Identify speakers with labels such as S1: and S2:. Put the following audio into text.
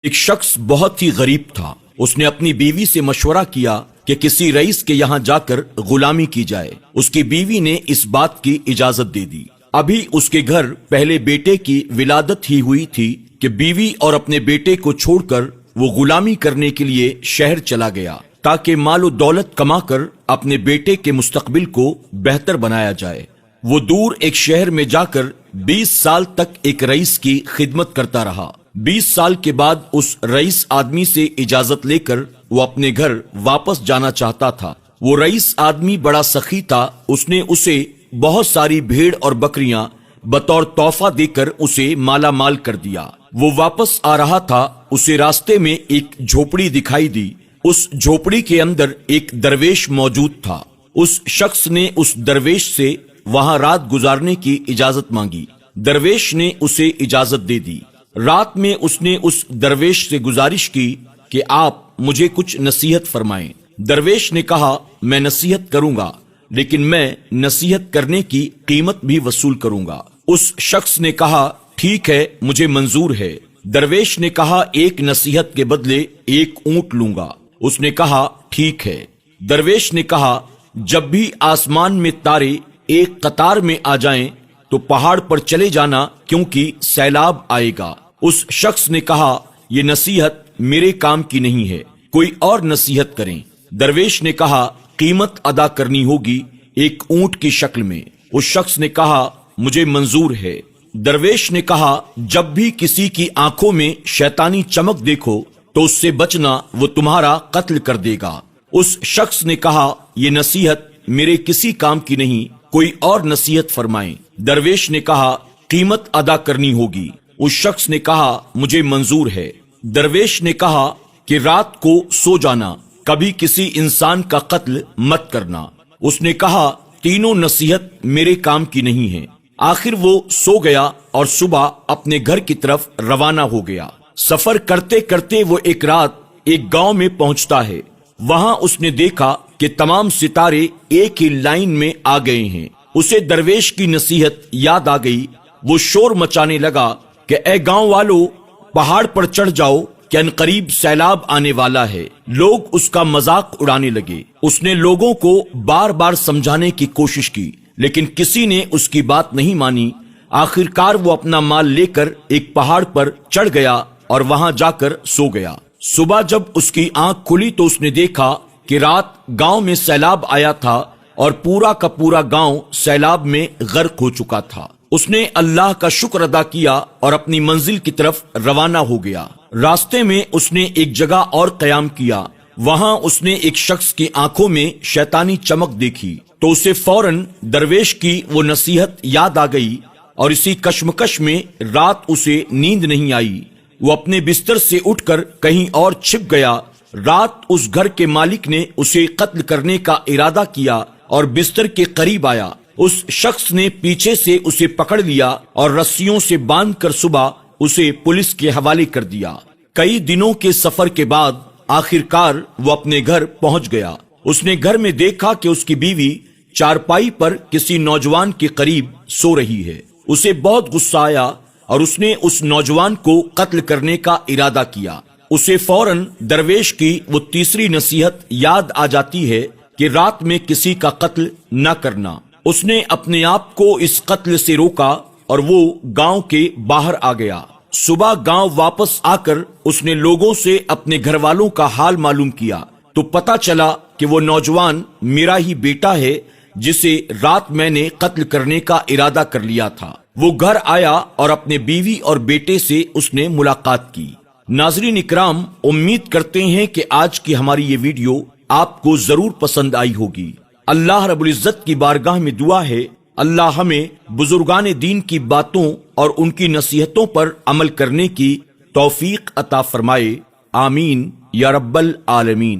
S1: ایک شخص بہت ہی غریب تھا۔ اس نے اپنی بیوی سے مشورہ کیا کہ کسی رئیس کے یہاں جا کر غلامی کی جائے۔ اس کی بیوی نے اس بات کی اجازت دے دی۔ ابھی اس کے گھر پہلے بیٹے کی ولادت ہی ہوئی تھی کہ بیوی اور اپنے بیٹے کو چھوڑ کر وہ غلامی کرنے کے لیے شہر چلا گیا تاکہ مال و دولت کما کر اپنے بیٹے کے مستقبل کو بہتر بنایا جائے۔ وہ دور ایک شہر میں جا کر 20 سال تک ایک رئیس کی خدمت کرتا رہا۔ 20 سال کے بعد اس رئیس آدمی سے اجازت لے کر وہ اپنے گھر واپس جانا چاہتا تھا۔ وہ رئیس آدمی بڑا سخی تھا۔ اس نے اسے بہت ساری بھیڑ اور بکریاں بطور تحفہ دے کر اسے مالا مال کر دیا۔ وہ واپس آ رہا تھا، اسے راستے میں ایک جھوپڑی دکھائی دی۔ اس جھوپڑی کے اندر ایک درویش موجود تھا۔ اس شخص نے اس درویش سے وہاں رات گزارنے کی اجازت مانگی۔ درویش نے اسے اجازت دے دی۔ رات میں اس نے اس درویش سے گزارش کی کہ آپ مجھے کچھ نصیحت فرمائیں۔ درویش نے کہا، میں نصیحت کروں گا، لیکن میں نصیحت کرنے کی قیمت بھی وصول کروں گا۔ اس شخص نے کہا، ٹھیک ہے، مجھے منظور ہے۔ درویش نے کہا، ایک نصیحت کے بدلے ایک اونٹ لوں گا۔ اس نے کہا، ٹھیک ہے۔ درویش نے کہا، جب بھی آسمان میں تارے ایک قطار میں آ جائیں تو پہاڑ پر چلے جانا، کیونکہ سیلاب آئے گا۔ اس شخص نے کہا، یہ نصیحت میرے کام کی نہیں ہے، کوئی اور نصیحت کریں۔ درویش نے کہا، قیمت ادا کرنی ہوگی ایک اونٹ کی شکل میں۔ اس شخص نے کہا، مجھے منظور ہے۔ درویش نے کہا، جب بھی کسی کی آنکھوں میں شیطانی چمک دیکھو تو اس سے بچنا، وہ تمہارا قتل کر دے گا۔ اس شخص نے کہا، یہ نصیحت میرے کسی کام کی نہیں، کوئی اور نصیحت فرمائیں۔ درویش نے کہا، قیمت ادا کرنی ہوگی۔ اس شخص نے کہا، مجھے منظور ہے۔ درویش نے کہا کہ رات کو سو جانا، کبھی کسی انسان کا قتل مت کرنا۔ اس نے کہا، تینوں نصیحت میرے کام کی نہیں ہے۔ آخر وہ سو گیا اور صبح اپنے گھر کی طرف روانہ ہو گیا۔ سفر کرتے کرتے وہ ایک رات ایک گاؤں میں پہنچتا ہے۔ وہاں اس نے دیکھا کہ تمام ستارے ایک ہی لائن میں آ گئے ہیں۔ اسے درویش کی نصیحت یاد آ گئی۔ وہ شور مچانے لگا کہ اے گاؤں والو، پہاڑ پر چڑھ جاؤ کہ عنقریب سیلاب آنے والا ہے۔ لوگ اس کا مذاق اڑانے لگے۔ اس نے لوگوں کو بار بار سمجھانے کی کوشش کی، لیکن کسی نے اس کی بات نہیں مانی۔ آخرکار وہ اپنا مال لے کر ایک پہاڑ پر چڑھ گیا اور وہاں جا کر سو گیا۔ صبح جب اس کی آنکھ کھلی تو اس نے دیکھا کہ رات گاؤں میں سیلاب آیا تھا اور پورا کا پورا گاؤں سیلاب میں غرق ہو چکا تھا۔ اس نے اللہ کا شکر ادا کیا اور اپنی منزل کی طرف روانہ ہو گیا۔ راستے میں اس نے ایک جگہ اور قیام کیا۔ وہاں اس نے ایک شخص کی آنکھوں میں شیطانی چمک دیکھی تو اسے فوراً درویش کی وہ نصیحت یاد آ گئی، اور اسی کشمکش میں رات اسے نیند نہیں آئی۔ وہ اپنے بستر سے اٹھ کر کہیں اور چھپ گیا۔ رات اس گھر کے مالک نے اسے قتل کرنے کا ارادہ کیا اور بستر کے قریب آیا۔ اس شخص نے پیچھے سے اسے پکڑ لیا اور رسیوں سے باندھ کر صبح اسے پولیس کے حوالے کر دیا۔ کئی دنوں کے سفر کے بعد آخرکار وہ اپنے گھر پہنچ گیا۔ اس نے گھر میں دیکھا کہ اس کی بیوی چارپائی پر کسی نوجوان کے قریب سو رہی ہے۔ اسے بہت غصہ آیا اور اس نے اس نوجوان کو قتل کرنے کا ارادہ کیا۔ اسے فوراً درویش کی وہ تیسری نصیحت یاد آ جاتی ہے کہ رات میں کسی کا قتل نہ کرنا۔ اس نے اپنے آپ کو اس قتل سے روکا اور وہ گاؤں کے باہر آ گیا۔ صبح گاؤں واپس آ کر اس نے لوگوں سے اپنے گھر والوں کا حال معلوم کیا تو پتا چلا کہ وہ نوجوان میرا ہی بیٹا ہے جسے رات میں نے قتل کرنے کا ارادہ کر لیا تھا۔ وہ گھر آیا اور اپنے بیوی اور بیٹے سے اس نے ملاقات کی۔ ناظرین اکرام، امید کرتے ہیں کہ آج کی ہماری یہ ویڈیو آپ کو ضرور پسند آئی ہوگی۔ اللہ رب العزت کی بارگاہ میں دعا ہے، اللہ ہمیں بزرگان دین کی باتوں اور ان کی نصیحتوں پر عمل کرنے کی توفیق عطا فرمائے۔ آمین یا رب العالمین۔